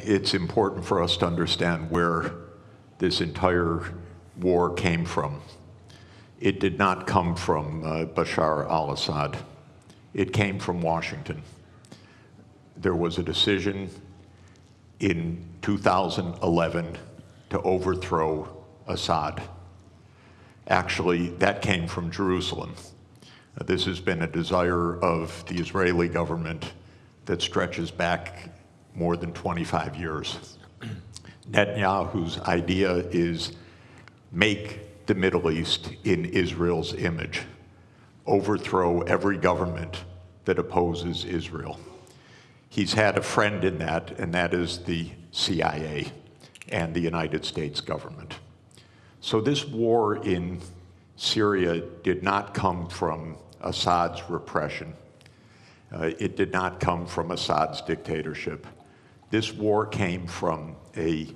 it's important for us to understand where this entire war came from. It did not come from Bashar al-Assad. It came from Washington. There was a decision in 2011 to overthrow Assad. Actually, that came from Jerusalem. This has been a desire of the Israeli government that stretches back more than 25 years. Netanyahu's idea is make the Middle East in Israel's image, overthrow every government that opposes Israel. He's had a friend in that, and that is the CIA and the United States government. So this war in Syria did not come from Assad's repression. It did not come from Assad's dictatorship. This war came from a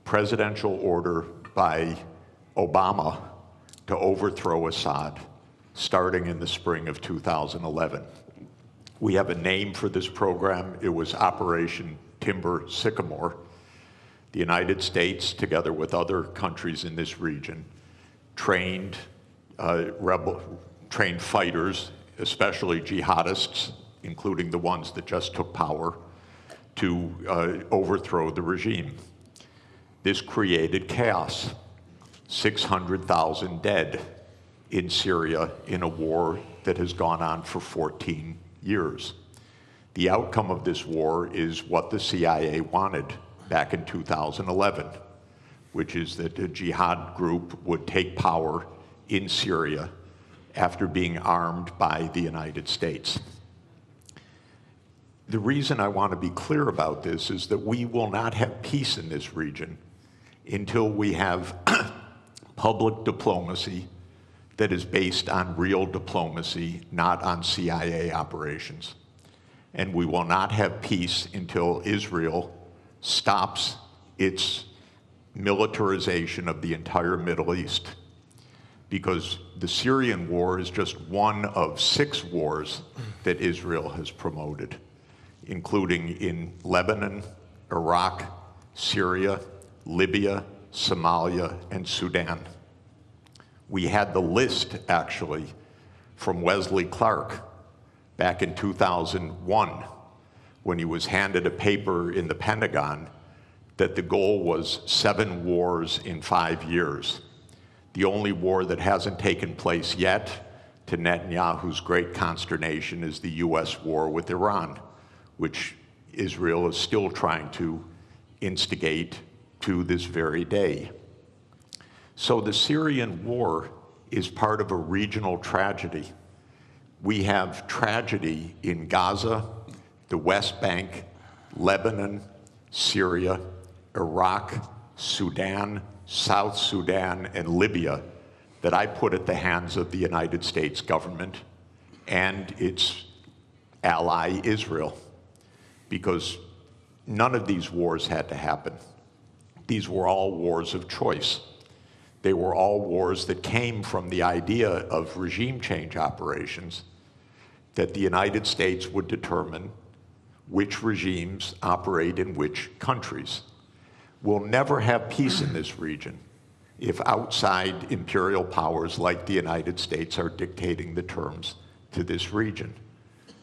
presidential order by Obama to overthrow Assad, starting in the spring of 2011. We have a name for this program. It was Operation Timber Sycamore. The United States, together with other countries in this region, trained fighters, especially jihadists, including the ones that just took power, to overthrow the regime. This created chaos. 600,000 dead in Syria in a war that has gone on for 14 years. The outcome of this war is what the CIA wanted back in 2011, which is that a jihad group would take power in Syria after being armed by the United States. The reason I want to be clear about this is that we will not have peace in this region until we have public diplomacy that is based on real diplomacy, not on CIA operations. And we will not have peace until Israel stops its militarization of the entire Middle East. Because the Syrian war is just one of 6 wars that Israel has promoted, including in Lebanon, Iraq, Syria, Libya, Somalia, and Sudan. We had the list, actually, from Wesley Clark back in 2001, when he was handed a paper in the Pentagon that the goal was 7 wars in 5 years. The only war that hasn't taken place yet, to Netanyahu's great consternation, is the US war with Iran, which Israel is still trying to instigate to this very day. So the Syrian war is part of a regional tragedy. We have tragedy in Gaza, the West Bank, Lebanon, Syria, Iraq, Sudan, South Sudan, and Libya that I put at the hands of the United States government and its ally Israel, because none of these wars had to happen. These were all wars of choice. They were all wars that came from the idea of regime change operations, that the United States would determine which regimes operate in which countries. We'll never have peace in this region if outside imperial powers like the United States are dictating the terms to this region.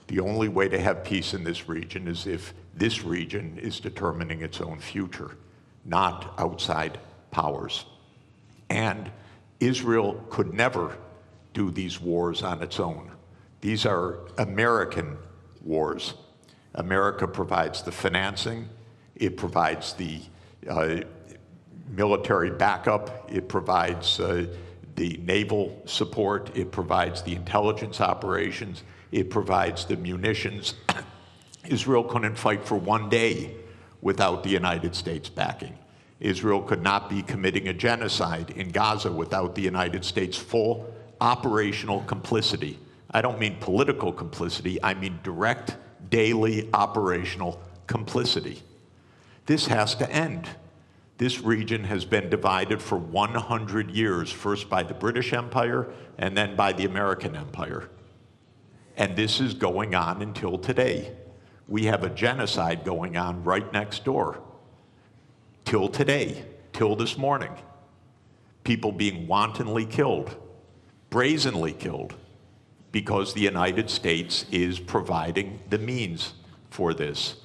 The only way to have peace in this region is if this region is determining its own future, not outside powers. And Israel could never do these wars on its own. These are American wars. America provides the financing, it provides the military backup, it provides the naval support, it provides the intelligence operations, it provides the munitions. Israel couldn't fight for 1 day without the United States backing. Israel could not be committing a genocide in Gaza without the United States' full operational complicity. I don't mean political complicity, I mean direct, daily operational complicity. This has to end. This region has been divided for 100 years, first by the British Empire and then by the American Empire. And this is going on until today. We have a genocide going on right next door till today, till this morning. People being wantonly killed, brazenly killed, because the United States is providing the means for this.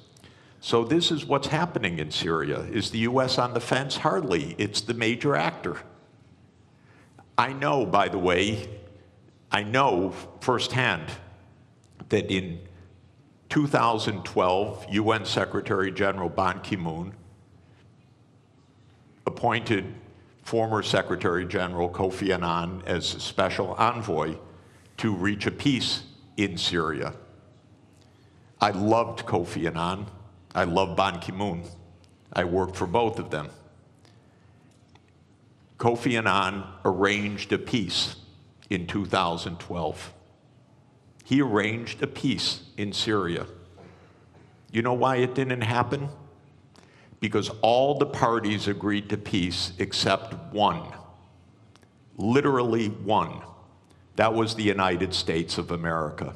So this is what's happening in Syria. Is the US on the fence? Hardly. It's the major actor. I know, by the way, I know firsthand that in 2012, UN Secretary General Ban Ki-moon appointed former Secretary General Kofi Annan as special envoy to reach a peace in Syria. I loved Kofi Annan. I love Ban Ki-moon. I worked for both of them. Kofi Annan arranged a peace in 2012. He arranged a peace in Syria. You know why it didn't happen? Because all the parties agreed to peace except one. Literally one. That was the United States of America.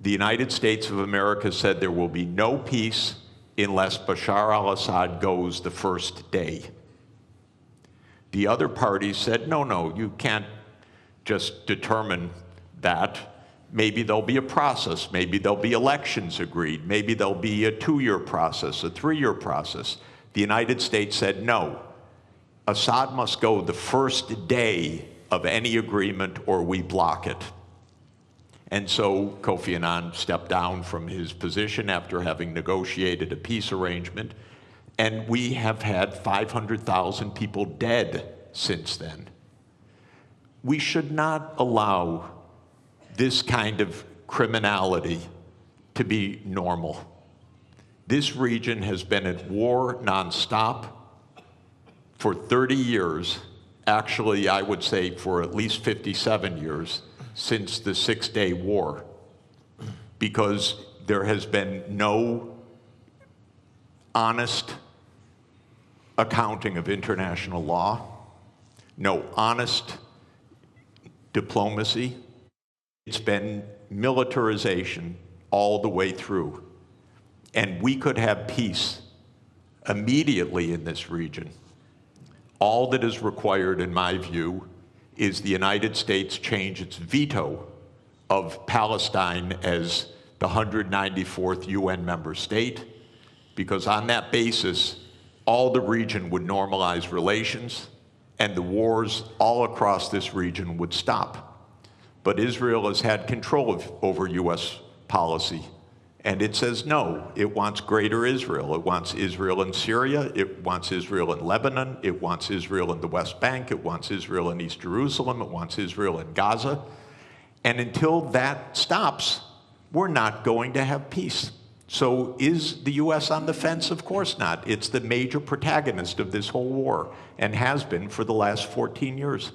The United States of America said there will be no peace unless Bashar al-Assad goes the first day. The other parties said, no, you can't just determine that. Maybe there'll be a process. Maybe there'll be elections agreed. Maybe there'll be a 2-year process, a 3-year process. The United States said, no, Assad must go the first day of any agreement or we block it. And so Kofi Annan stepped down from his position after having negotiated a peace arrangement. And we have had 500,000 people dead since then. We should not allow this kind of criminality to be normal. This region has been at war nonstop for 30 years. Actually, I would say for at least 57 years since the Six-Day War, because there has been no honest accounting of international law, no honest diplomacy. It's been militarization all the way through. And we could have peace immediately in this region. All that is required, in my view, is the United States change its veto of Palestine as the 194th UN member state, because on that basis, all the region would normalize relations and the wars all across this region would stop. But Israel has had control over US policy, and it says no. It wants greater Israel. It wants Israel in Syria. It wants Israel in Lebanon. It wants Israel in the West Bank. It wants Israel in East Jerusalem. It wants Israel in Gaza. And until that stops, we're not going to have peace. So is the US on the fence? Of course not. It's the major protagonist of this whole war and has been for the last 14 years.